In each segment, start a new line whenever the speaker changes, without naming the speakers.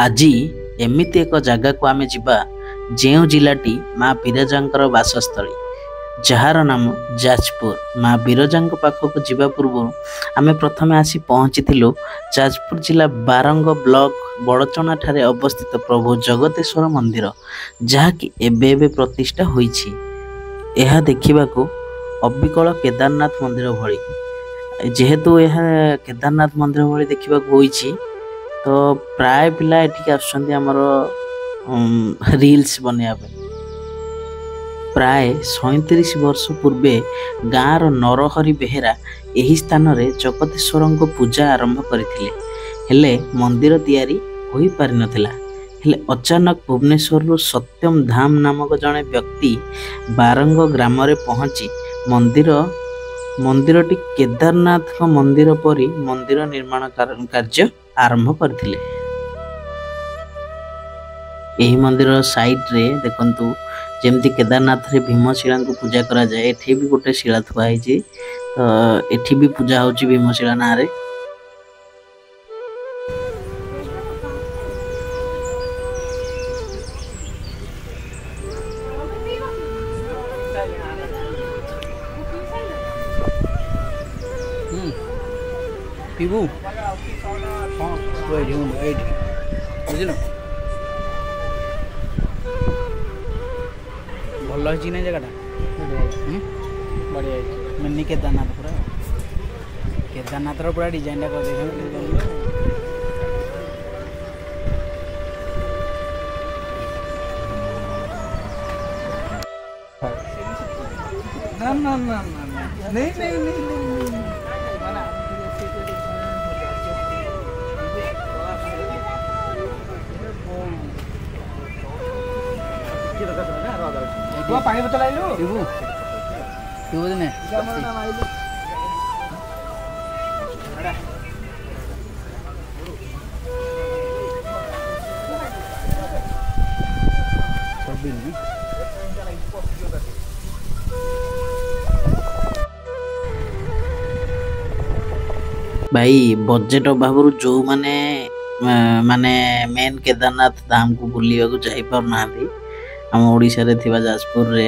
ଆଜି ଏମିତି ଏକ ଜାଗାକୁ ଆମେ ଯିବା ଯେଉଁ ଜିଲ୍ଲାଟି ମା ବିରଜାଙ୍କର ବାସସ୍ଥଳୀ, ଯାହାର ନାମ ଯାଜପୁର। ମା ବିରଜାଙ୍କ ପାଖକୁ ଯିବା ପୂର୍ବରୁ ଆମେ ପ୍ରଥମେ ଆସି ପହଞ୍ଚିଥିଲୁ ଯାଜପୁର ଜିଲ୍ଲା ବାରଙ୍ଗ ବ୍ଲକ ବଡ଼ଚଣା ଠାରେ ଅବସ୍ଥିତ ପ୍ରଭୁ ଜଗତେଶ୍ୱର ମନ୍ଦିର, ଯାହାକି ଏବେ ଏବେ ପ୍ରତିଷ୍ଠା ହୋଇଛି। ଏହା ଦେଖିବାକୁ ଅବିକଳ କେଦାରନାଥ ମନ୍ଦିର ଭଳି। ଯେହେତୁ ଏହା କେଦାରନାଥ ମନ୍ଦିର ଭଳି ଦେଖିବାକୁ ହୋଇଛି, ତ ପ୍ରାୟ ପିଲା ଏଠିକି ଆସୁଛନ୍ତି ଆମର ରିଲ୍ସ ବନେଇବା ପାଇଁ। ପ୍ରାୟ 37 ବର୍ଷ ପୂର୍ବେ ଗାଁର ନରହରି ବେହେରା ଏହି ସ୍ଥାନରେ ଜଗତେଶ୍ୱରଙ୍କ ପୂଜା ଆରମ୍ଭ କରିଥିଲେ, ହେଲେ ମନ୍ଦିର ତିଆରି ହୋଇପାରିନଥିଲା। ହେଲେ ଅଚାନକ ଭୁବନେଶ୍ୱରରୁ ସତ୍ୟମ ଧାମ ନାମକ ଜଣେ ବ୍ୟକ୍ତି ବାରଙ୍ଗ ଗ୍ରାମରେ ପହଞ୍ଚି ମନ୍ଦିରଟି କେଦାରନାଥଙ୍କ ମନ୍ଦିର ପରି ମନ୍ଦିର ନିର୍ମାଣ କାର୍ଯ୍ୟ ଆରମ୍ଭ କରିଥିଲେ। ଏହି ମନ୍ଦିର ସାଇଡରେ ଦେଖନ୍ତୁ, ଯେମିତି କେଦାରନାଥରେ ଭୀମଶିଳାଙ୍କୁ ପୂଜା କରାଯାଏ, ଏଠି ବି ଗୋଟେ ଶିଳା ଥୁଆ ହେଇଛି। ତ ଏଠି ବି ପୂଜା ହଉଛି ଭୀମଶିଳା ନାଁରେ।
ପିବୁ ହଁ ଏଇଠି ବୁଝିଲ, ଭଲ ହେଇଛି ନା ଜାଗାଟା, ବଢ଼ିଆ ହେଇଛି। ମିନି କେଦାରନାଥ ପୁରା, କେଦାରନାଥର ପୁରା ଡିଜାଇନଟା କରିଦେଇଛନ୍ତି। ନା ନା ନା ନା नहीं नहीं नहीं पानी बोतल आइलु पिबू पिबू दिने
भाई बजेट अभाव जो माने मेन केदारनाथ धाम को बुलिया को जाई पार नांदी, आम ओडिशा रे थिबा जाजपुर रे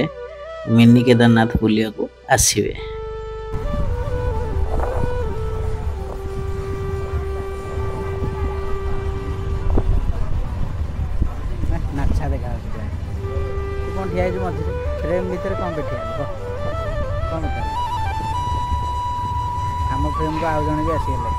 मिनी केदारनाथ बुलिया को आसीबे।
नाचा देखा कौन ठिया मझे फ्रेम भीतर कौन बैठिया कौन बैठा आम फ्रेम को आउ जन भी आसीगले।